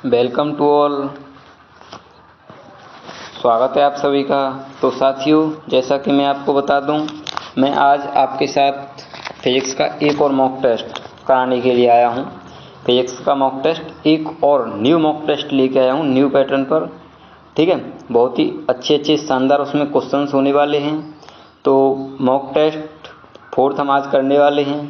Welcome to all. स्वागत है आप सभी का। तो साथियों, जैसा कि मैं आपको बता दूं, मैं आज आपके साथ फिजिक्स का एक और मॉक टेस्ट कराने के लिए आया हूं। फिजिक्स का मॉक टेस्ट, एक और न्यू मॉक टेस्ट लेके आया हूं, न्यू पैटर्न पर। ठीक है, बहुत ही अच्छे शानदार उसमें क्वेश्चंस होने वाले हैं। तो मॉक टेस्ट फोर्थ हम आज करने वाले हैं।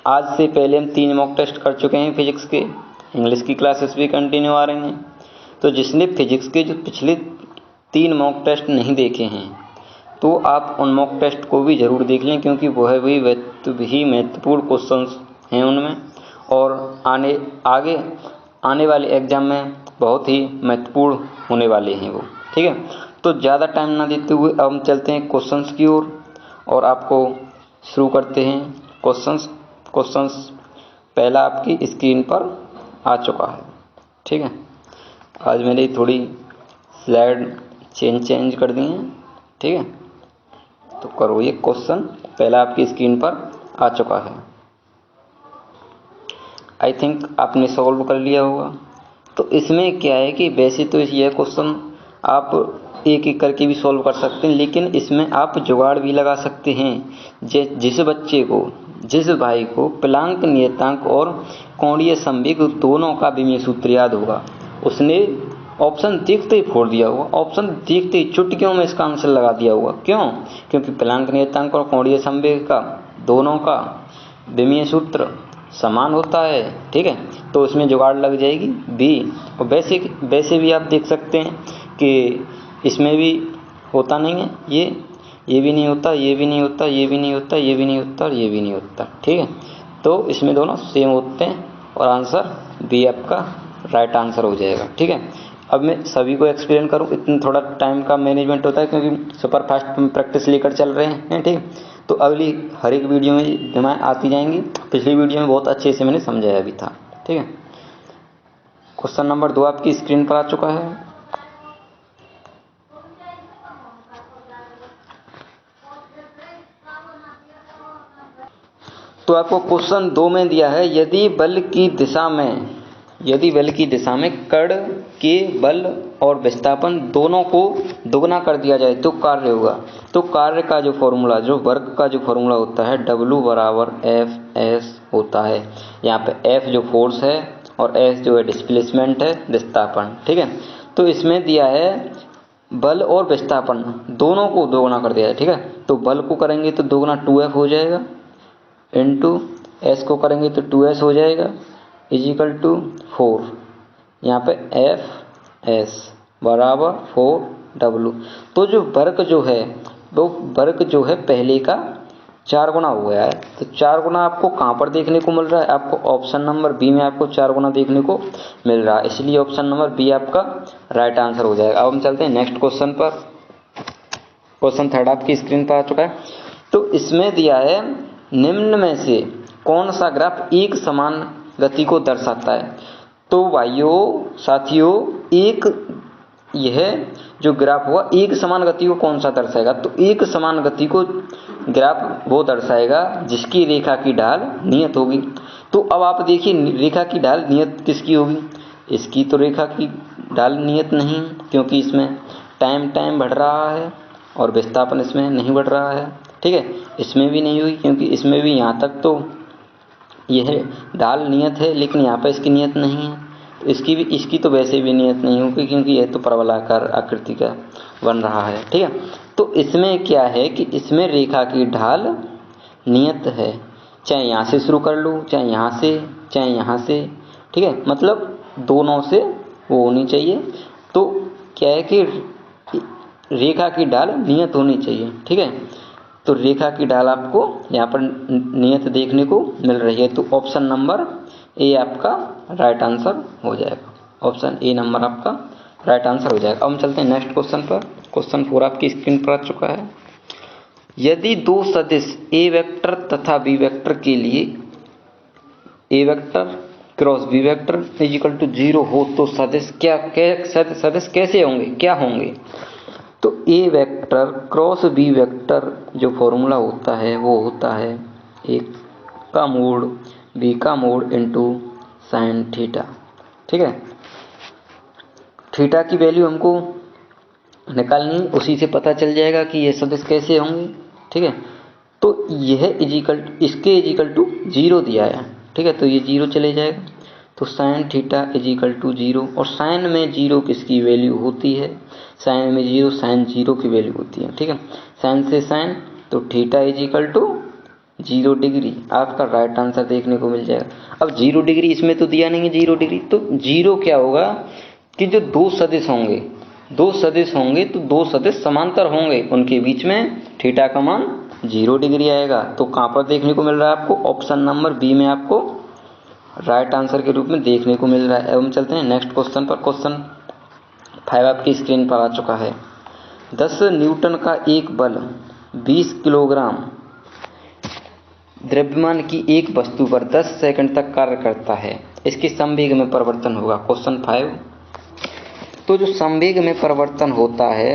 आज से पहले हम 3 मॉक टेस्ट कर चुके हैं फिजिक्स के। इंग्लिश की क्लासेस भी कंटिन्यू आ रही हैं। तो जिसने फिजिक्स के जो पिछले 3 मॉक टेस्ट नहीं देखे हैं, तो आप उन मॉक टेस्ट को भी ज़रूर देख लें, क्योंकि वह भी महत्वपूर्ण क्वेश्चंस हैं उनमें, और आगे आने वाले एग्जाम में बहुत ही महत्वपूर्ण होने वाले हैं वो। ठीक है, तो ज़्यादा टाइम ना देते हुए अब हम चलते हैं क्वेश्चंस की ओर और आपको शुरू करते हैं क्वेश्चंस। पहला आपकी स्क्रीन पर आ चुका है। ठीक है, आज मैंने थोड़ी स्लाइड चेंज कर दी है। ठीक है, तो करो, ये क्वेश्चन पहला आपकी स्क्रीन पर आ चुका है। आई थिंक आपने सॉल्व कर लिया होगा। तो इसमें क्या है कि वैसे तो यह क्वेश्चन आप एक एक करके भी सॉल्व कर सकते हैं, लेकिन इसमें आप जुगाड़ भी लगा सकते हैं। जिस भाई को प्लांक नियतांक और कोणीय संवेग दोनों का विमीय सूत्र याद होगा, उसने ऑप्शन देखते ही फोड़ दिया होगा। ऑप्शन देखते ही चुटकियों में इसका आंसर लगा दिया होगा। क्यों? क्योंकि प्लांक नियतांक और कोणीय संवेग का दोनों का विमीय सूत्र समान होता है। ठीक है, तो इसमें जुगाड़ लग जाएगी बी। और वैसे भी आप देख सकते हैं कि इसमें भी होता नहीं है, ये भी नहीं होता, ये भी नहीं होता, ये भी नहीं होता, ये भी नहीं होता और ये भी नहीं होता। ठीक है, तो इसमें दोनों सेम होते हैं और आंसर बी आपका राइट आंसर हो जाएगा। ठीक है, अब मैं सभी को एक्सप्लेन करूं, इतना थोड़ा टाइम का मैनेजमेंट होता है, क्योंकि सुपर फास्ट प्रैक्टिस लेकर चल रहे हैं। ठीक है, तो अगली हर एक वीडियो में डिमांड आती जाएंगी। पिछली वीडियो में बहुत अच्छे से मैंने समझाया भी था। ठीक है, क्वेश्चन नंबर 2 आपकी स्क्रीन पर आ चुका है। तो आपको क्वेश्चन 2 में दिया है, यदि बल की दिशा में कण के बल और विस्थापन दोनों को दोगुना कर दिया जाए तो कार्य होगा। तो कार्य का जो फॉर्मूला, जो वर्क का जो फॉर्मूला होता है, W बराबर Fs होता है। यहाँ पे F जो फोर्स है और S जो है डिस्प्लेसमेंट है, विस्थापन। ठीक है, तो इसमें दिया है बल और विस्थापन दोनों को दोगुना कर दिया है। ठीक है, तो बल को करेंगे तो दोगुना 2F हो जाएगा, इंटू S को करेंगे तो 2S हो जाएगा, इजिकल टू 4। यहाँ पे Fs बराबर 4W। तो जो वर्क जो है वो वर्क जो है पहले का 4 गुना हो गया है। तो 4 गुना आपको कहाँ पर देखने को मिल रहा है? आपको ऑप्शन नंबर बी में आपको 4 गुना देखने को मिल रहा है, इसलिए ऑप्शन नंबर बी आपका राइट आंसर हो जाएगा। अब हम चलते हैं नेक्स्ट क्वेश्चन पर। क्वेश्चन 3 आपकी स्क्रीन पर आ चुका है। तो इसमें दिया है, निम्न में से कौन सा ग्राफ एक समान गति को दर्शाता है? तो भाइयों साथियों, यह जो ग्राफ हुआ एक समान गति को कौन सा दर्शाएगा? तो एक समान गति को ग्राफ वो दर्शाएगा जिसकी रेखा की ढाल नियत होगी। तो अब आप देखिए, रेखा की ढाल नियत किसकी होगी? इसकी तो रेखा की ढाल नियत नहीं, क्योंकि इसमें टाइम बढ़ रहा है और विस्थापन इसमें नहीं बढ़ रहा है। ठीक है, इसमें भी नहीं हुई, क्योंकि इसमें भी यहाँ तक तो यह ढाल नियत है, लेकिन यहाँ पर इसकी नियत नहीं है। तो इसकी तो वैसे भी नियत नहीं होगी, क्योंकि यह तो परवलयाकार आकृति का बन रहा है। ठीक है, तो इसमें क्या है कि इसमें रेखा की ढाल नियत है, चाहे यहाँ से शुरू कर लो, चाहे यहाँ से, चाहे यहाँ से। ठीक है, मतलब दोनों से वो होनी चाहिए। तो क्या है कि रेखा की ढाल नियत होनी चाहिए। ठीक है, तो रेखा की ढाल आपको यहाँ पर नियत देखने को मिल रही है। तो ऑप्शन नंबर ए आपका राइट आंसर हो जाएगा। ऑप्शन ए नंबर आपका राइट आंसर हो जाएगा। अब हम चलते हैं नेक्स्ट क्वेश्चन पर। क्वेश्चन 4 आपकी स्क्रीन पर आ चुका है। यदि दो सदिश ए वेक्टर तथा बी वेक्टर के लिए A vector cross B vector is equal to 0 हो, तो सदिश कैसे होंगे, क्या होंगे? तो A vector cross B vector जो फॉर्मूला होता है वो होता है ए का मोड बी का मोड इंटू साइन थीटा। ठीक है, थीटा की वैल्यू हमको निकालनी, उसी से पता चल जाएगा कि ये सदिश कैसे होंगे। ठीक है, तो यह इसके इजिकल टू 0 दिया है। ठीक है, तो ये 0 चले जाएगा, तो साइन थीटा इजिकल टू 0। और साइन में 0 किसकी वैल्यू होती है? साइन में 0 साइन 0 की वैल्यू होती है। ठीक है, साइन से साइन, तो थीटा इजिकल टू 0 डिग्री आपका राइट आंसर देखने को मिल जाएगा। अब 0 डिग्री इसमें तो दिया नहीं है 0 डिग्री, तो 0 क्या होगा कि जो दो सदिश होंगे तो दो सदिश समांतर होंगे, उनके बीच में थीटा का मान 0 डिग्री आएगा। तो कहाँ पर देखने को मिल रहा है आपको? ऑप्शन नंबर बी में आपको राइट आंसर के रूप में देखने को मिल रहा है। अब हम चलते हैं नेक्स्ट क्वेश्चन पर। क्वेश्चन 5 आपकी स्क्रीन पर आ चुका है। 10 न्यूटन का एक बल 20 किलोग्राम द्रव्यमान की एक वस्तु पर 10 सेकंड तक कार्य करता है, इसके संवेग में परिवर्तन होगा। क्वेश्चन 5, तो जो संवेग में परिवर्तन होता है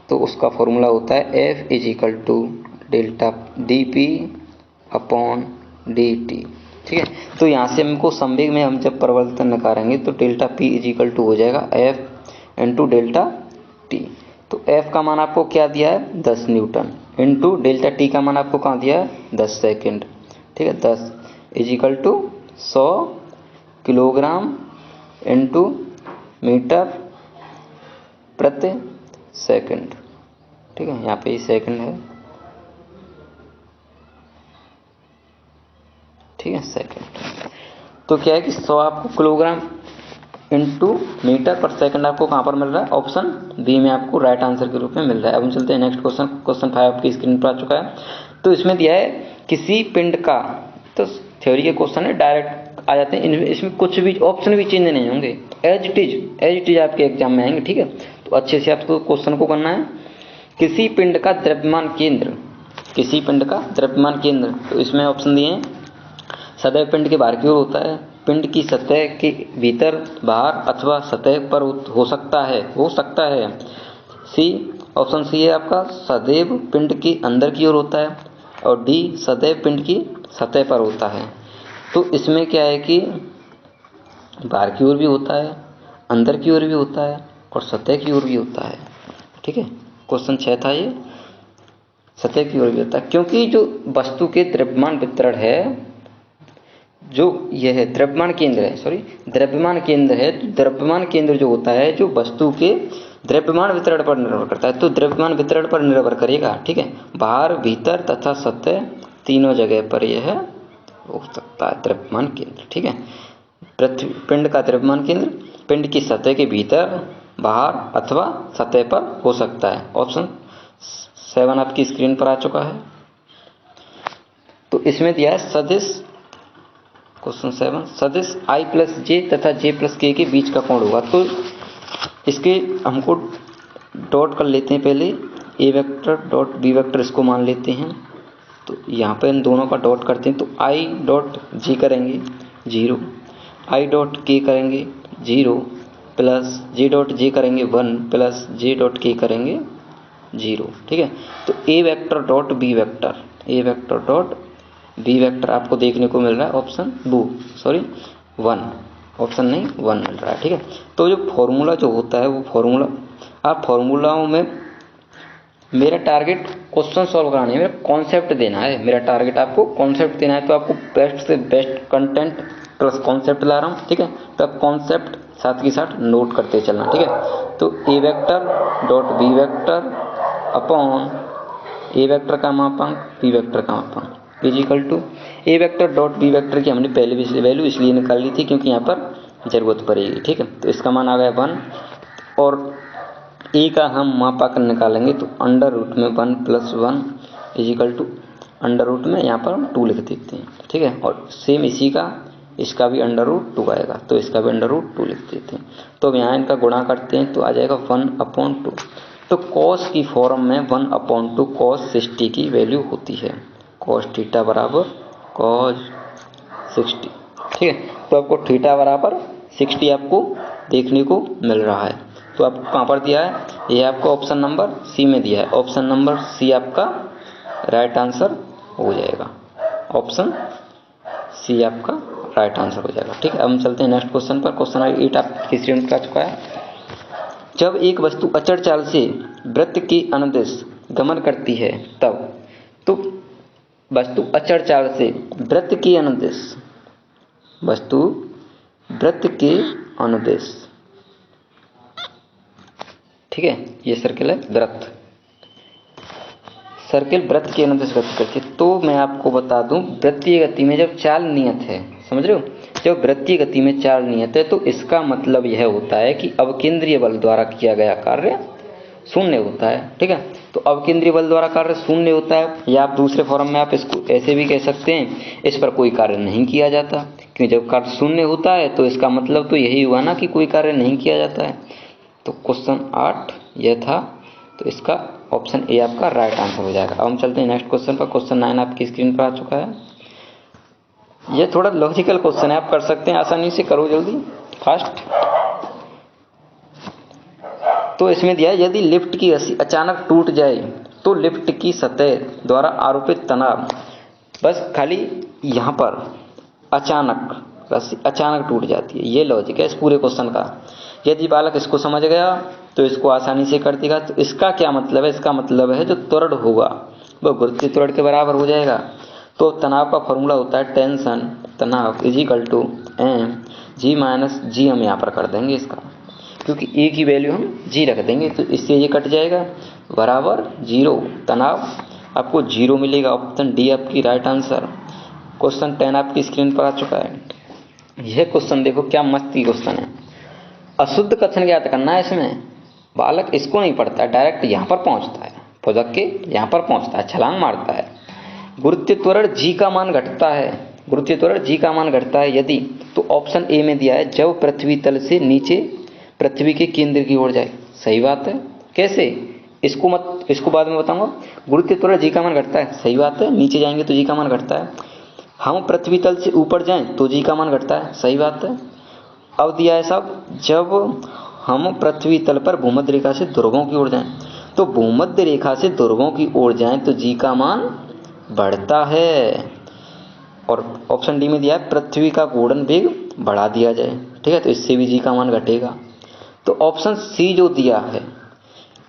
तो उसका फॉर्मूला होता है F equal to delta dP upon dt। ठीक है, तो यहाँ से हमको संवेग में हम जब परिवर्तन निकालेंगे तो डेल्टा P इजिकल टू हो जाएगा F इंटू डेल्टा T। तो F का मान आपको क्या दिया है? 10 न्यूटन इंटू डेल्टा T का मान आपको कहाँ दिया है? 10 सेकेंड। ठीक है, 10 equal to 100 kilogram into metre प्रति सेकंड। ठीक है, यहाँ पे ही सेकंड है। ठीक है, सेकंड। तो क्या है कि 100 आपको किलोग्राम इंटू मीटर पर सेकंड आपको कहाँ पर मिल रहा है? ऑप्शन बी में आपको राइट आंसर के रूप में मिल रहा है। अब हम चलते हैं नेक्स्ट क्वेश्चन। क्वेश्चन 5 आपकी स्क्रीन पर आ चुका है। तो इसमें दिया है किसी पिंड का, तो थ्योरी के क्वेश्चन है डायरेक्ट आ जाते हैं, इसमें कुछ भी ऑप्शन भी चेंज नहीं होंगे, एज इट इज आपके एग्जाम में आएंगे। ठीक है, तो अच्छे से आपको क्वेश्चन को करना है। किसी पिंड का द्रव्यमान केंद्र, तो इसमें ऑप्शन दिए हैं सदैव पिंड के बाहर की ओर होता है, पिंड की सतह के भीतर, बाहर अथवा सतह पर हो सकता है। सी, ऑप्शन सी है आपका सदैव पिंड के अंदर की ओर होता है, और डी सदैव पिंड की सतह पर होता है। तो इसमें क्या है कि बाहर की ओर भी होता है, अंदर की ओर भी होता है, और सतह की ओर भी होता है। ठीक है, क्वेश्चन 6 था ये, सतह की ओर भी होता है, क्योंकि जो वस्तु के द्रव्यमान वितरण है, जो यह है द्रव्यमान केंद्र है, तो द्रव्यमान केंद्र जो होता है जो वस्तु के द्रव्यमान वितरण पर निर्भर करता है, तो द्रव्यमान वितरण पर निर्भर करेगा। ठीक है, बाहर, भीतर तथा सतह तीनों जगह पर यह हो सकता है द्रव्यमान केंद्र। ठीक है, पृथ्वी पिंड का द्रव्यमान केंद्र पिंड की सतह के भीतर, बाहर अथवा सतह पर हो सकता है। ऑप्शन 7 आपकी स्क्रीन पर आ चुका है। तो इसमें दिया है सदिश, क्वेश्चन 7, सदिश I प्लस जे तथा j प्लस के बीच का कोण होगा। तो इसके हमको डॉट कर लेते हैं, पहले ए वेक्टर डॉट बी वेक्टर इसको मान लेते हैं। तो यहाँ पे इन दोनों का डॉट करते हैं, तो I डॉट जे करेंगे 0, I डॉट के करेंगे 0, प्लस जे डॉट जे करेंगे 1, प्लस जे डॉट के करेंगे 0। ठीक है, तो A vector dot B vector आपको देखने को मिल रहा है ऑप्शन 1, ऑप्शन नहीं 1 मिल रहा है। ठीक है, तो जो फॉर्मूला जो होता है वो फॉर्मूला, आप फॉर्मूलाओं में, मेरा टारगेट क्वेश्चन सॉल्व कराना है, मेरा कॉन्सेप्ट देना है, मेरा टारगेट आपको कॉन्सेप्ट देना है। तो आपको बेस्ट से बेस्ट कंटेंट प्लस कॉन्सेप्ट ला रहा हूँ। ठीक है, तो आप कॉन्सेप्ट साथ के साथ नोट करते चलना। ठीक है, तो A vector dot B vector upon A vector का मापांक बी वेक्टर का मापांक is equal to A vector dot B vector की हमने पहले भी वैल्यू इसलिए निकाल ली थी क्योंकि यहाँ पर जरूरत पड़ेगी। ठीक है, तो इसका मान आ गया 1, और ए का हम मापांक निकालेंगे तो अंडर रूट में 1 plus 1 equal to under root में यहाँ पर हम 2 लिख देते हैं। ठीक है, और सेम इसी का इसका भी अंडर रूट 2 आएगा, तो इसका भी अंडर रूट 2 लिख देते हैं। तो अब यहाँ इनका गुणा करते हैं तो आ जाएगा 1/2। तो कॉस की फॉर्म में 1/2 कॉस 60 की वैल्यू होती है, कॉस थीटा बराबर कॉस 60। ठीक है, तो आपको थीटा बराबर 60 आपको देखने को मिल रहा है। तो आपको कहाँ पर दिया है? ये आपको ऑप्शन नंबर सी में दिया है, ऑप्शन नंबर सी आपका राइट आंसर हो जाएगा, ऑप्शन सी आपका राइट आंसर हो जाएगा। ठीक है, अब हम चलते हैं नेक्स्ट क्वेश्चन पर। क्वेश्चन 8 आपकी स्क्रीन पर आ चुका है। जब एक वस्तु अचर चाल से वृत्त के अनुदिश गमन करती है तब, तो वस्तु अचर चाल से वृत्त के अनुदिश, वस्तु वृत्त के अनुदिश, ठीक है, ये सर्किल है वृत्त, सर्किल वृत्त के अनुदिश गति करती है। तो मैं आपको बता दूं, वृत्तीय गति में जब चाल नियत है, समझ रहे हो, जब वृत्तीय गति में चाल नियत है तो इसका मतलब यह होता है कि अवकेंद्रीय बल द्वारा किया गया कार्य शून्य होता है, ठीक है। तो अवकेंद्रीय बल द्वारा कार्य शून्य होता है, या आप दूसरे फॉर्म में आप इसको ऐसे भी कह सकते हैं, इस पर कोई कार्य नहीं किया जाता, क्योंकि जब कार्य शून्य होता है तो इसका मतलब तो यही हुआ ना कि कोई कार्य नहीं किया जाता है। तो क्वेश्चन 8 यह था, तो इसका ऑप्शन ए आपका राइट आंसर हो जाएगा। अब हम चलते हैं नेक्स्ट क्वेश्चन पर। क्वेश्चन 9 आपकी स्क्रीन पर आ चुका है। ये थोड़ा लॉजिकल क्वेश्चन है, आप कर सकते हैं आसानी से, करो जल्दी फास्ट। तो इसमें दिया है, यदि लिफ्ट की रस्सी अचानक टूट जाए तो लिफ्ट की सतह द्वारा आरोपित तनाव, बस खाली यहाँ पर अचानक रस्सी अचानक टूट जाती है, ये लॉजिक है इस पूरे क्वेश्चन का। यदि बालक इसको समझ गया तो इसको आसानी से कर देगा। तो इसका क्या मतलब है, इसका मतलब है जो त्वरण होगा वो गुरुत्वीय त्वरण के बराबर हो जाएगा। तो तनाव का फॉर्मूला होता है टेंशन तनाव is equal to M G minus G, हम यहाँ पर कर देंगे इसका, क्योंकि ए की वैल्यू हम जी रख देंगे, तो इससे ये कट जाएगा, बराबर 0, तनाव आपको 0 मिलेगा। ऑप्शन डी आपकी राइट आंसर। क्वेश्चन 10 आपकी स्क्रीन पर आ चुका है। यह क्वेश्चन देखो क्या मस्ती क्वेश्चन है। अशुद्ध कथन ज्ञात करना है इसमें। बालक इसको नहीं पढ़ता है, डायरेक्ट यहाँ पर पहुँचता है, फुदक के यहाँ पर पहुँचता है, छलांग मारता है। गुरुत्वीय त्वरण जी का मान घटता है, गुरुत्वीय त्वरण जी का मान घटता है यदि, तो ऑप्शन ए में दिया है जब पृथ्वी तल से नीचे पृथ्वी के केंद्र की ओर जाए। सही बात है। कैसे, इसको बाद में बताऊंगा। गुरुत्वीय त्वरण जी का मान घटता है, सही बात है, नीचे जाएंगे तो जी का मान घटता है। हम पृथ्वी तल से ऊपर जाएं तो जी का मान घटता है, सही बात है। अब दिया है साहब, जब हम पृथ्वी तल पर भूमध्य रेखा से ध्रुवों की ओर जाएं, तो भूमध्य रेखा से ध्रुवों की ओर जाएं तो जी का मान बढ़ता है। और ऑप्शन डी में दिया है पृथ्वी का घूर्णन वेग बढ़ा दिया जाए, ठीक है, तो इससे भी जी का मान घटेगा। तो ऑप्शन सी जो दिया है,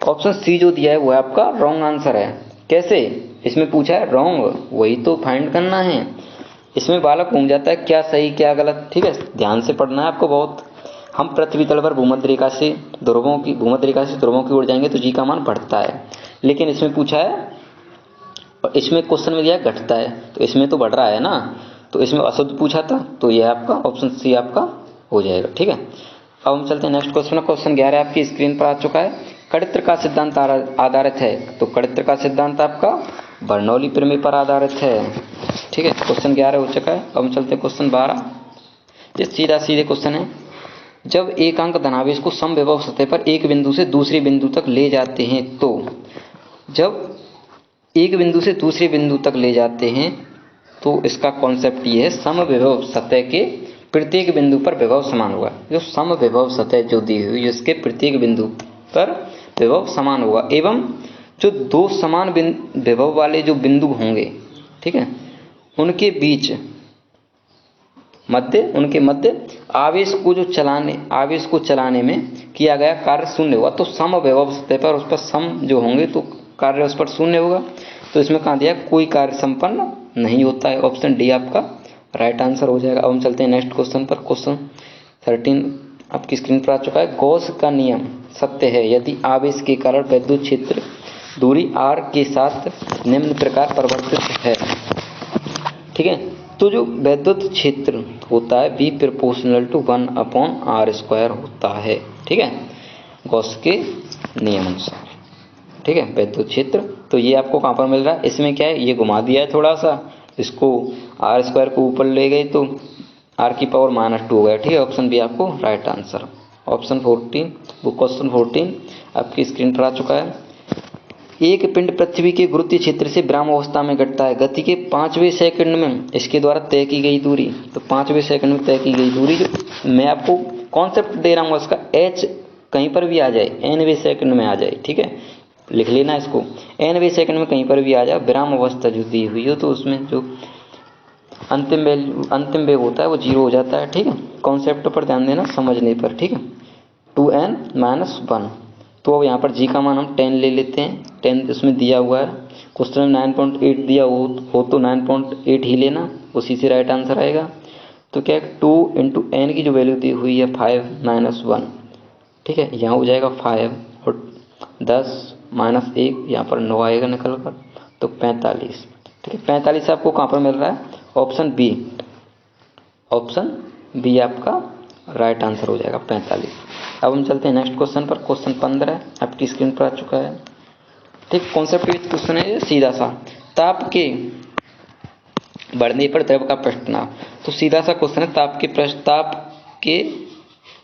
ऑप्शन सी जो दिया है वो आपका रॉन्ग आंसर है। कैसे, इसमें पूछा है रॉन्ग, वही तो फाइंड करना है। इसमें बालक घूम जाता है क्या सही क्या गलत, ठीक है, ध्यान से पढ़ना है आपको बहुत। हम पृथ्वी तल पर भूमध्य रेखा से ध्रुवों की ओर जाएंगे तो जी का मान बढ़ता है, लेकिन इसमें पूछा है, इसमें क्वेश्चन में दिया घटता है, तो इसमें तो बढ़ रहा है ना, तो इसमें अशुद्ध पूछा था, तो यह आपका ऑप्शन सी आपका हो जाएगा, ठीक है। अब हम चलते हैं नेक्स्ट क्वेश्चन। क्वेश्चन 11 आपकी स्क्रीन पर आ चुका है। कड़ित्र का सिद्धांत आधारित है, तो कड़ित्र का सिद्धांत आपका बर्नौली प्रमेय पर आधारित है, ठीक है। क्वेश्चन 11 हो चुका है। अब हम चलते हैं क्वेश्चन 12। ये सीधे क्वेश्चन है। जब एक अंक धनावेश को समविभव सतह पर एक बिंदु से दूसरे बिंदु तक ले जाते हैं, तो जब एक बिंदु से दूसरे बिंदु तक ले जाते हैं तो इसका कॉन्सेप्ट ये है, समविभव सतह के प्रत्येक बिंदु पर विभव समान होगा। जो समविभव सतह जो दी हुई इसके प्रत्येक बिंदु पर विभव समान होगा, एवं जो दो समान विभव वाले जो बिंदु होंगे, ठीक है, उनके मध्य आवेश को चलाने में किया गया कार्य शून्य होगा। तो समविभव सतह पर उस पर सम जो होंगे तो कार्य उस पर शून्य होगा। तो इसमें कहा दिया कोई कार्य संपन्न नहीं होता है। ऑप्शन डी आपका राइट आंसर हो जाएगा। अब हम चलते हैं नेक्स्ट क्वेश्चन पर। क्वेश्चन 13 आपकी स्क्रीन पर आ चुका है। गॉस का नियम सत्य है यदि आवेश के कारण विद्युत क्षेत्र दूरी r के साथ निम्न प्रकार परिवर्तित है, ठीक है। तो जो विद्युत क्षेत्र होता है V प्रोपोर्शनल टू 1/r² होता है, ठीक है, गॉस के नियम अनुसार, ठीक है, विद्युत क्षेत्र। तो ये आपको कहाँ पर मिल रहा है, इसमें क्या है, ये घुमा दिया है थोड़ा सा, इसको r² को ऊपर ले गए तो r⁻² हो गया, ठीक है। ऑप्शन बी आपको राइट आंसर। ऑप्शन 14 वो क्वेश्चन 14 आपकी स्क्रीन पर आ चुका है। एक पिंड पृथ्वी के गुरुत्वीय क्षेत्र से विराम अवस्था में घटता है। गति के 5वें सेकंड में इसके द्वारा तय की गई दूरी, तो 5वें सेकंड में तय की गई दूरी, जो मैं आपको कॉन्सेप्ट दे रहा हूँ उसका, h कहीं पर भी आ जाए, nवें सेकंड में आ जाए, ठीक है, लिख लेना इसको, nवें सेकंड में कहीं पर भी आ जाए, विराम अवस्था जो दी हुई हो तो उसमें जो अंतिम वेग होता है वो 0 हो जाता है, ठीक है। कॉन्सेप्ट पर ध्यान देना समझने पर, ठीक है। 2n-1। तो अब यहाँ पर g का मान हम 10 ले लेते हैं। 10 इसमें दिया हुआ है, क्वेश्चन में 9.8 दिया हो तो 9.8 ही लेना, उसी से राइट आंसर आएगा। तो क्या है 2 इंटू एन की जो वैल्यू दी हुई है 5-1, ठीक है, यहाँ हो जाएगा 5 और 10 माइनस 1 यहाँ पर 9 आएगा निकल कर, तो 45। ठीक है, 45 आपको कहाँ पर मिल रहा है? Option B. ऑप्शन बी आपका राइट आंसर हो जाएगा 45। अब हम चलते हैं नेक्स्ट क्वेश्चन पर। क्वेश्चन 15 आपकी स्क्रीन पर आ चुका है। ठीक, कॉन्सेप्ट बेस्ड क्वेश्चन है ये, सीधा सा। ताप के बढ़ने पर द्रव का पृष्ठ तनाव। तो सीधा सा क्वेश्चन है, ताप के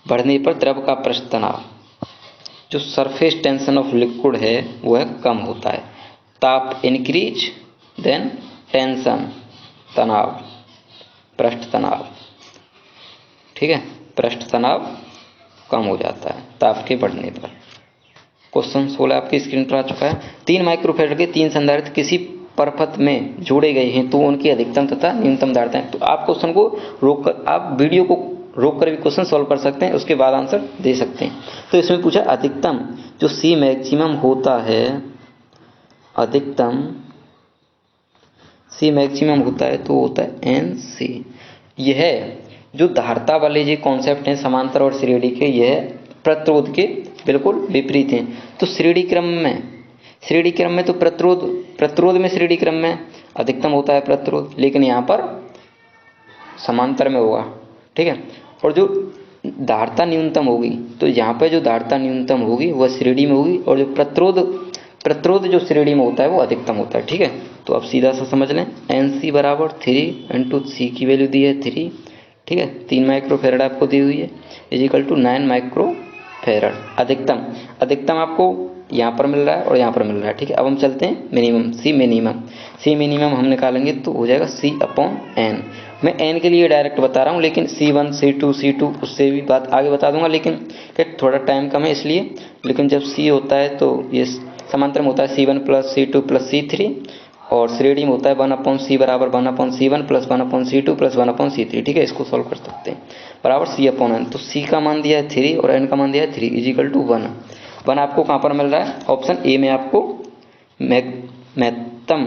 बढ़ने पर द्रव का पृष्ठ तनाव, जो सरफेस टेंशन ऑफ लिक्विड है वह कम होता है। ताप इंक्रीज देन टेंशन, तनाव, पृष्ठ तनाव। ठीक है, पृष्ठ तनाव कम हो जाता है ताप के बढ़ने पर। क्वेश्चन 16 आपकी स्क्रीन पर आ चुका है। 3 माइक्रोफेरेड के 3 संधारित्र किसी परपथ में जोड़े गए हैं तो उनकी अधिकतम तथा न्यूनतम धारिताएं। तो आप क्वेश्चन को रोककर, आप वीडियो को रोककर भी क्वेश्चन सॉल्व कर सकते हैं, उसके बाद आंसर दे सकते हैं। तो इसमें पूछा अधिकतम जो सी मैक्सिमम होता है, अधिकतम सी मैक्सिमम होता है तो होता है एन सी। यह जो धारता वाले जो कॉन्सेप्ट हैं समांतर और श्रेणी के, यह प्रतिरोध के बिल्कुल विपरीत हैं। तो श्रेणी क्रम में तो प्रतिरोध में श्रेणी क्रम में अधिकतम होता है प्रतिरोध, लेकिन यहाँ पर समांतर में होगा। ठीक है, और जो धारता न्यूनतम होगी, तो यहाँ पर जो धारता न्यूनतम होगी वह श्रेणी में होगी, और जो प्रतिरोध जो श्रेणी में होता है वो अधिकतम होता है। ठीक है, तो आप सीधा सा समझ लें, एन सी बराबर 3 इंटू सी की वैल्यू दी है 3। ठीक है, 3 माइक्रोफेरेड आपको दी हुई है, इजिकल टू 9 माइक्रोफेरेड। अधिकतम आपको यहाँ पर मिल रहा है और यहाँ पर मिल रहा है। ठीक है, अब हम चलते हैं मिनिमम। सी मिनिमम हम निकालेंगे तो हो जाएगा C अपॉन एन। मैं एन के लिए डायरेक्ट बता रहा हूँ, लेकिन C1 C2 उससे भी बात आगे बता दूंगा, लेकिन थोड़ा टाइम कम है इसलिए। लेकिन जब C होता है तो ये समांतर में होता है C1 plus C2 plus C3, और श्रेणी में होता है 1/C बराबर 1/C1 plus 1/C2 plus 1/C3। ठीक है, इसको सॉल्व कर सकते हैं, बराबर C अपॉन एन। तो C का मान दिया है 3 और एन का मान दिया है 3, इजिकल टू 1 आपको कहाँ पर मिल रहा है? ऑप्शन ए में आपको महत्तम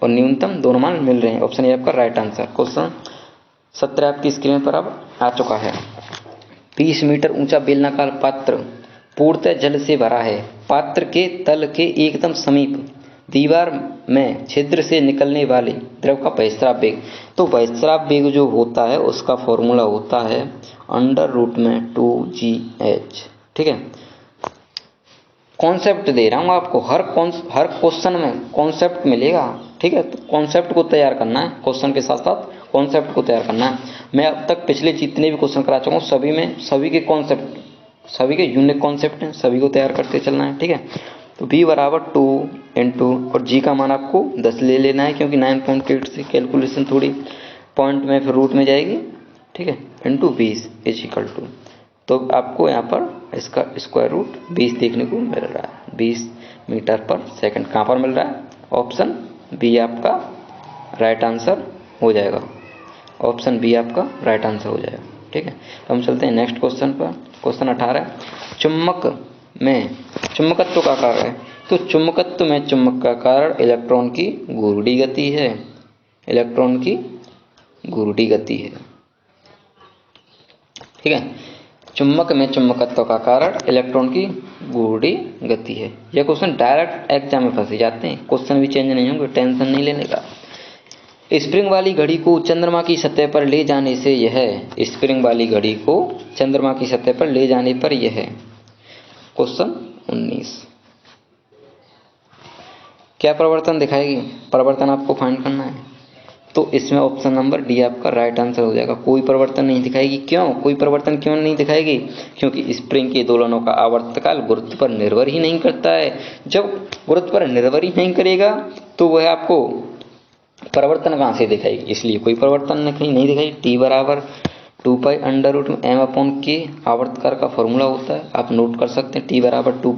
और न्यूनतम दोनों मान मिल रहे हैं। ऑप्शन ए आपका राइट आंसर। क्वेश्चन 17 आपकी स्क्रीन पर अब आ चुका है। 20 मीटर ऊंचा बेलनाकार पात्र पूर्णतः जल से भरा है। पात्र के तल के एकदम समीप दीवार में छिद्र से निकलने वाले द्रव का बहिस्राव वेग। तो बहिस्राव वेग जो होता है उसका फॉर्मूला होता है √2gh। ठीक है, कॉन्सेप्ट दे रहा हूँ आपको, हर क्वेश्चन में कॉन्सेप्ट मिलेगा। ठीक है, तो कॉन्सेप्ट को तैयार करना है, क्वेश्चन के साथ साथ कॉन्सेप्ट को तैयार करना है। मैं अब तक पिछले जितने भी क्वेश्चन करा चुका हूँ सभी के कॉन्सेप्ट, सभी के यूनिक कॉन्सेप्ट हैं, सभी को तैयार करते चलना है। ठीक है, तो b बराबर 2 इंटू, और g का मान आपको 10 ले लेना है, क्योंकि 9.8 से कैलकुलेशन थोड़ी पॉइंट में फिर रूट में जाएगी। ठीक है, इंटू 20 इजिकल टू, तो आपको यहाँ पर इसका स्क्वायर रूट 20 देखने को मिल रहा है। 20 मीटर पर सेकंड कहाँ पर मिल रहा है? ऑप्शन बी आपका राइट आंसर हो जाएगा। ऑप्शन बी आपका राइट आंसर हो जाएगा। ठीक है, तो हम चलते हैं नेक्स्ट क्वेश्चन पर। क्वेश्चन 18, चुंबक में चुंबकत्व का कारण है। तो चुंबकत्व में चुंबक का कारण इलेक्ट्रॉन की घूर्णी गति है। इलेक्ट्रॉन की घूर्णी गति है। ठीक है, चुंबक में चुंबकत्व का कारण इलेक्ट्रॉन की घूर्णी गति है। यह क्वेश्चन डायरेक्ट एग्जाम में फंसे जाते हैं, क्वेश्चन भी चेंज नहीं होंगे, टेंशन नहीं लेने का। स्प्रिंग वाली घड़ी को चंद्रमा की सतह पर ले जाने से यह, स्प्रिंग वाली घड़ी को चंद्रमा की सतह पर ले जाने पर यह, क्वेश्चन 19, क्या परिवर्तन दिखाएगी? परिवर्तन आपको फाइंड करना है, तो इसमें ऑप्शन नंबर डी आपका राइट आंसर हो जाएगा। कोई परिवर्तन नहीं दिखाएगी। क्यों कोई परिवर्तन क्यों नहीं दिखाएगी? क्योंकि स्प्रिंग के दोलनों का आवर्तकाल गुरुत्व पर निर्भर ही नहीं करता है। जब गुरुत्व पर निर्भर ही नहीं करेगा तो वह आपको परिवर्तन कहाँ से दिखाएगी? इसलिए कोई परिवर्तन नहीं दिखाई। टी बराबर 2 अंडर रूट में m अपॉन के आवर्तकाल का फॉर्मूला होता है, आप नोट कर सकते हैं। टी बराबर 2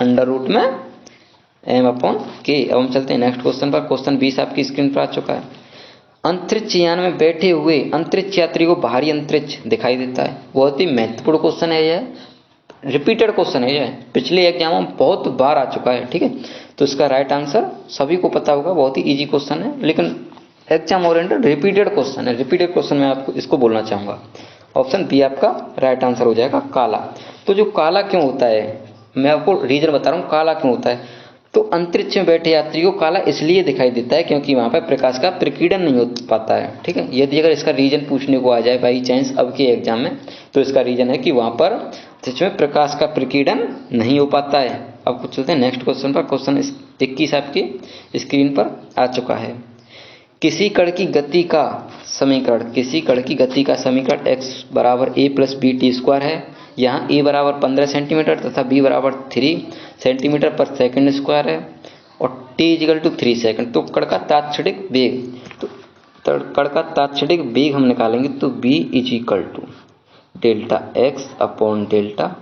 अंडर रूट में m अपॉन के। अब हम चलते हैं नेक्स्ट क्वेश्चन पर। क्वेश्चन 20 आपकी स्क्रीन पर आ चुका है। अंतरिक्ष यान में बैठे हुए अंतरिक्ष यात्री को बाहरी अंतरिक्ष दिखाई देता है। बहुत ही महत्वपूर्ण क्वेश्चन है यह। रिपीटेड क्वेश्चन है, ये पिछले एग्जामों में बहुत बार आ चुका है। ठीक है, तो इसका राइट आंसर सभी को पता होगा, बहुत ही इजी क्वेश्चन है, लेकिन एग्जाम ओरिएंटेड रिपीटेड क्वेश्चन है। रिपीटेड क्वेश्चन में आपको इसको बोलना चाहूँगा। ऑप्शन बी आपका राइट आंसर हो जाएगा, काला। तो जो काला क्यों होता है, मैं आपको रीजन बता रहा हूँ काला क्यों होता है। तो अंतरिक्ष में बैठे यात्री को काला इसलिए दिखाई देता है क्योंकि वहाँ पर प्रकाश का प्रकीर्णन नहीं हो पाता है। ठीक है, यदि अगर इसका रीजन पूछने को आ जाए बाई चांस अब के एग्जाम में, तो इसका रीजन है कि वहाँ पर अंतरिक्ष में प्रकाश का प्रकीर्णन नहीं हो पाता है। अब कुछ चलते हैं नेक्स्ट क्वेश्चन पर। क्वेश्चन 21 आपकी स्क्रीन पर आ चुका है। किसी कण की गति का समीकरण, किसी कण की गति का समीकरण x बराबर a plus B T square है। यहाँ a बराबर 15 सेंटीमीटर तथा b बराबर 3 सेंटीमीटर पर सेकंड स्क्वायर है और t इजिकल टू 3 सेकंड। तो कण का तात्क्षणिक वेग, तो कण का तात्क्षणिक वेग हम निकालेंगे तो b equal to delta x upon delta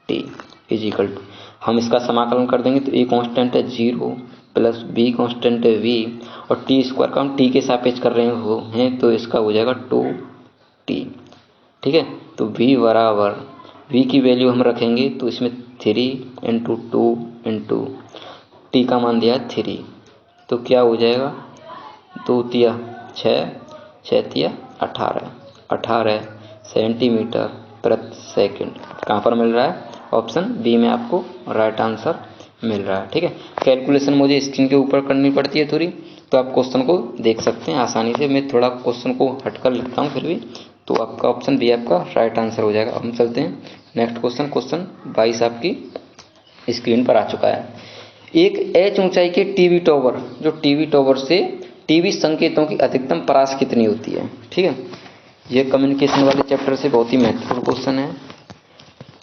t equal to, हम इसका समाकलन कर देंगे तो a कांस्टेंट है 0 प्लस बी कांस्टेंट है v और टी स्क्वायर का हम टी के सापेक्ष कर रहे हैं तो इसका हो जाएगा 2t। ठीक है, तो v बराबर, v की वैल्यू हम रखेंगे तो इसमें 3 इंटू 2 इंटू टी का मान दिया है 3, तो क्या हो जाएगा 2 तिया 6, 6 तिया 18 सेंटीमीटर प्रति सेकंड। कहाँ पर मिल रहा है, ऑप्शन बी में आपको राइट आंसर मिल रहा है। ठीक है, कैलकुलेशन मुझे स्क्रीन के ऊपर करनी पड़ती है थोड़ी, तो आप क्वेश्चन को देख सकते हैं आसानी से। मैं थोड़ा क्वेश्चन को हटकर लिखता हूँ फिर भी, तो आपका ऑप्शन बी आपका राइट आंसर हो जाएगा। हम चलते हैं नेक्स्ट क्वेश्चन। क्वेश्चन 22 आपकी स्क्रीन पर आ चुका है। एक एच ऊंचाई के टीवी टॉवर, जो टीवी टॉवर से टीवी संकेतों की अधिकतम परास कितनी होती है। ठीक है, यह कम्युनिकेशन वाले चैप्टर से बहुत ही महत्वपूर्ण क्वेश्चन है।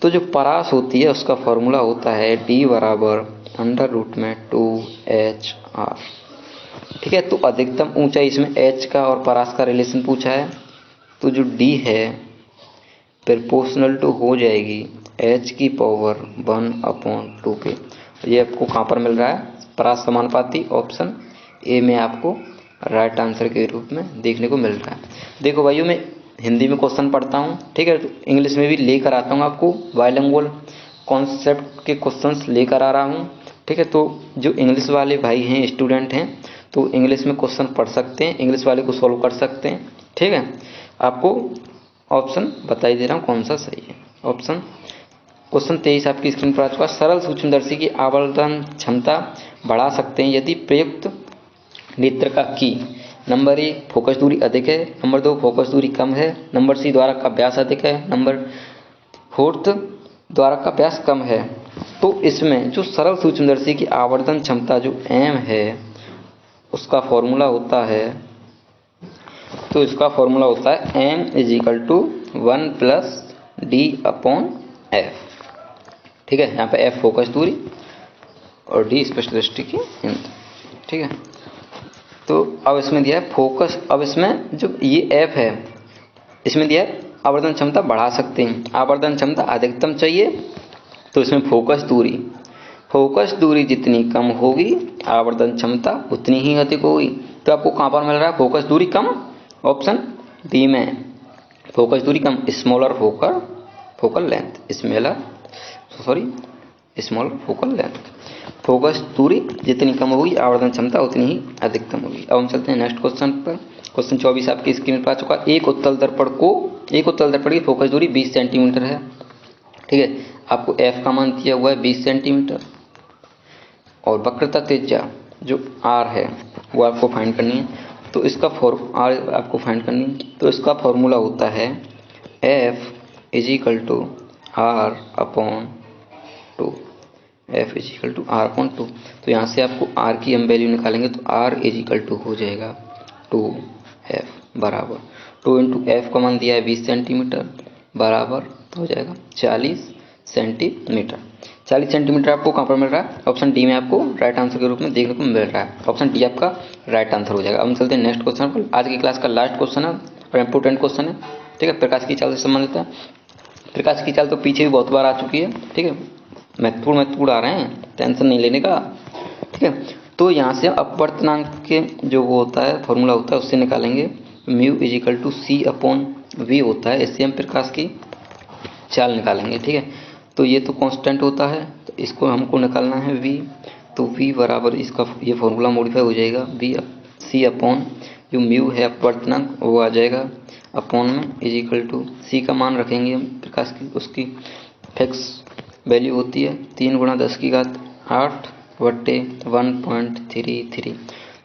तो जो परास होती है उसका फॉर्मूला होता है d बराबर अंडर रूट में 2HR। ठीक है, तो अधिकतम ऊंचाई, इसमें h का और परास का रिलेशन पूछा है, तो जो d है प्रोपोर्शनल टू हो जाएगी h की पावर 1/2 के। ये आपको कहाँ पर मिल रहा है, परास समानुपाती, ऑप्शन ए में आपको राइट आंसर के रूप में देखने को मिल रहा है। देखो भाइयों, मैं हिंदी में क्वेश्चन पढ़ता हूँ, ठीक है, तो इंग्लिश में भी लेकर आता हूँ, आपको बाइलिंगुअल कॉन्सेप्ट के क्वेश्चंस लेकर आ रहा हूँ। ठीक है, तो जो इंग्लिश वाले भाई हैं, स्टूडेंट हैं, तो इंग्लिश में क्वेश्चन पढ़ सकते हैं, इंग्लिश वाले को सॉल्व कर सकते हैं। ठीक है, आपको ऑप्शन बता ही दे रहा हूँ कौन सा सही है। ऑप्शन क्वेश्चन 23 आपकी स्क्रीन पर आ चुका है। सरल सूक्ष्मदर्शी की आवर्धन क्षमता बढ़ा सकते हैं यदि प्रयुक्त नेत्रका की नंबर 1 फोकस दूरी अधिक है, नंबर 2 फोकस दूरी कम है, नंबर सी द्वारा का व्यास अधिक है, नंबर 4 द्वारा का व्यास कम है। तो इसमें जो सरल सूक्ष्मदर्शी की आवर्धन क्षमता जो m है उसका फॉर्मूला होता है, तो इसका फॉर्मूला होता है m equal to 1 plus D upon F. ठीक है, यहाँ पे f फोकस दूरी और d स्पेशलिस्ट की हिंट। ठीक है, तो अब इसमें दिया है फोकस, अब इसमें जो ये f है इसमें दिया है आवर्धन क्षमता बढ़ा सकते हैं, आवर्धन क्षमता अधिकतम चाहिए, तो इसमें फोकस दूरी जितनी कम होगी आवर्धन क्षमता उतनी ही अधिक होगी। तो आपको कहाँ पर मिल रहा है, फोकस दूरी कम, ऑप्शन डी में फोकस दूरी कम, smaller focal length, smaller focal length. Focus दूरी जितनी कम होगी आवर्धन क्षमता उतनी ही अधिकतम होगी। अब हम चलते हैं नेक्स्ट क्वेश्चन पर। क्वेश्चन 24 आपकी स्क्रीन पर आ चुका है। एक उत्तल दर्पण की फोकस दूरी 20 सेंटीमीटर है। ठीक है, आपको f का मान दिया हुआ है 20 सेंटीमीटर और वक्रता त्रिज्या जो r है वो आपको फाइंड करनी है, तो इसका आपको फाइंड करनी है, तो इसका फॉर्मूला होता है f equal to r upon 2, f equal to r upon 2। तो यहाँ से आपको r की हम वैल्यू निकालेंगे तो r इजिकल टू हो जाएगा 2f बराबर 2 इंटू एफ का मान दिया है 20 सेंटीमीटर बराबर हो जाएगा 40 सेंटीमीटर। 40 सेंटीमीटर आपको कहाँ पर मिल रहा है, ऑप्शन डी में आपको राइट आंसर के रूप में देखने को मिल रहा है। ऑप्शन डी आपका राइट आंसर हो जाएगा। अब हम चलते हैं नेक्स्ट क्वेश्चन पर। आज की क्लास का लास्ट क्वेश्चन है और इम्पोर्टेंट क्वेश्चन है। ठीक है, प्रकाश की चाल से संबंधित है। प्रकाश की चाल तो पीछे भी बहुत बार आ चुकी है। ठीक है, महत्वपूर्ण आ रहे हैं, टेंशन नहीं लेने का। ठीक है, तो यहाँ से अपवर्तनांक के जो वो होता है फॉर्मूला होता है उससे निकालेंगे, mu equal to C upon V होता है, इससे हम प्रकाश की चाल निकालेंगे। ठीक है, तो ये तो कांस्टेंट होता है, तो इसको हमको निकालना है v। तो v बराबर इसका ये फॉर्मूला मॉडिफाई हो जाएगा, v c अपॉन जो म्यू है अपवर्तनांक वो आ जाएगा अपॉन में इज इक्वल टू सी का मान रखेंगे हम प्रकाश की, उसकी फिक्स वैल्यू होती है 3 × 10⁸ बट्टे 1.33।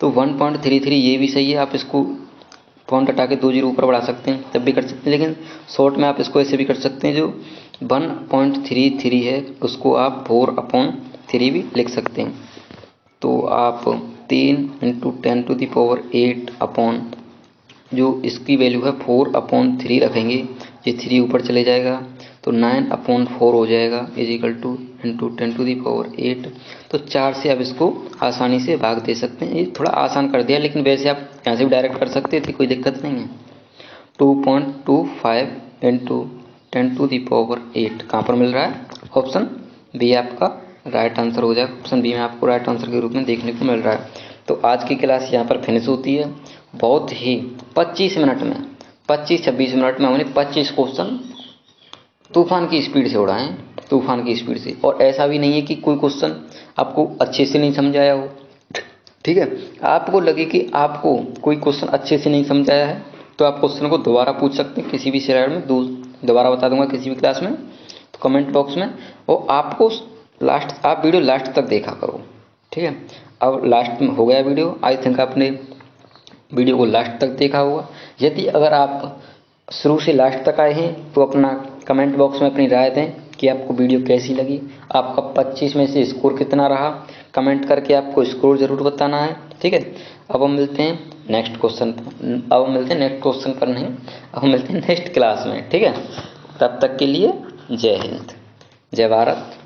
तो 1.33 ये भी सही है, आप इसको पॉइंट हटा के 2 जीरो ऊपर बढ़ा सकते हैं तब भी कर सकते हैं, लेकिन शॉर्ट में आप इसको ऐसे भी कर सकते हैं, जो 1.33 है उसको आप 4/3 भी लिख सकते हैं। तो आप 3 × 10⁸ अपॉन जो इसकी वैल्यू है 4/3 रखेंगे, ये 3 ऊपर चले जाएगा तो 9/4 हो जाएगा इज इक्वल टू इंटू 10⁸। तो 4 से आप इसको आसानी से भाग दे सकते हैं। ये थोड़ा आसान कर दिया, लेकिन वैसे आप यहाँ से भी डायरेक्ट कर सकते थे, कोई दिक्कत नहीं है। 2.25 इंटू 10⁸ कहाँ पर मिल रहा है? ऑप्शन बी आपका राइट आंसर हो जाएगा। ऑप्शन बी में आपको राइट आंसर के रूप में देखने को मिल रहा है। तो आज की क्लास यहाँ पर फिनिश होती है। बहुत ही 25 मिनट में 25-26 मिनट में हमने 25 क्वेश्चन तूफान की स्पीड से उड़ाएं, तूफान की स्पीड से। और ऐसा भी नहीं है कि कोई क्वेश्चन आपको अच्छे से नहीं समझाया हो, ठीक है। आपको लगे कि आपको कोई क्वेश्चन अच्छे से नहीं समझाया है तो आप क्वेश्चन को दोबारा पूछ सकते हैं किसी भी स्लाइड में, दोबारा बता दूंगा किसी भी क्लास में, तो कमेंट बॉक्स में। और आपको आप वीडियो लास्ट तक देखा करो, ठीक है। अब लास्ट में हो गया वीडियो, आई थिंक आपने वीडियो को लास्ट तक देखा होगा। यदि अगर आप शुरू से लास्ट तक आए हैं तो अपना कमेंट बॉक्स में अपनी राय दें कि आपको वीडियो कैसी लगी, आपका 25 में से स्कोर कितना रहा, कमेंट करके आपको स्कोर ज़रूर बताना है, ठीक है। अब हम मिलते हैं नेक्स्ट क्वेश्चन पर, अब हम मिलते हैं नेक्स्ट क्वेश्चन पर नहीं, अब हम मिलते हैं नेक्स्ट क्लास में, ठीक है। तब तक के लिए जय हिंद, जय भारत।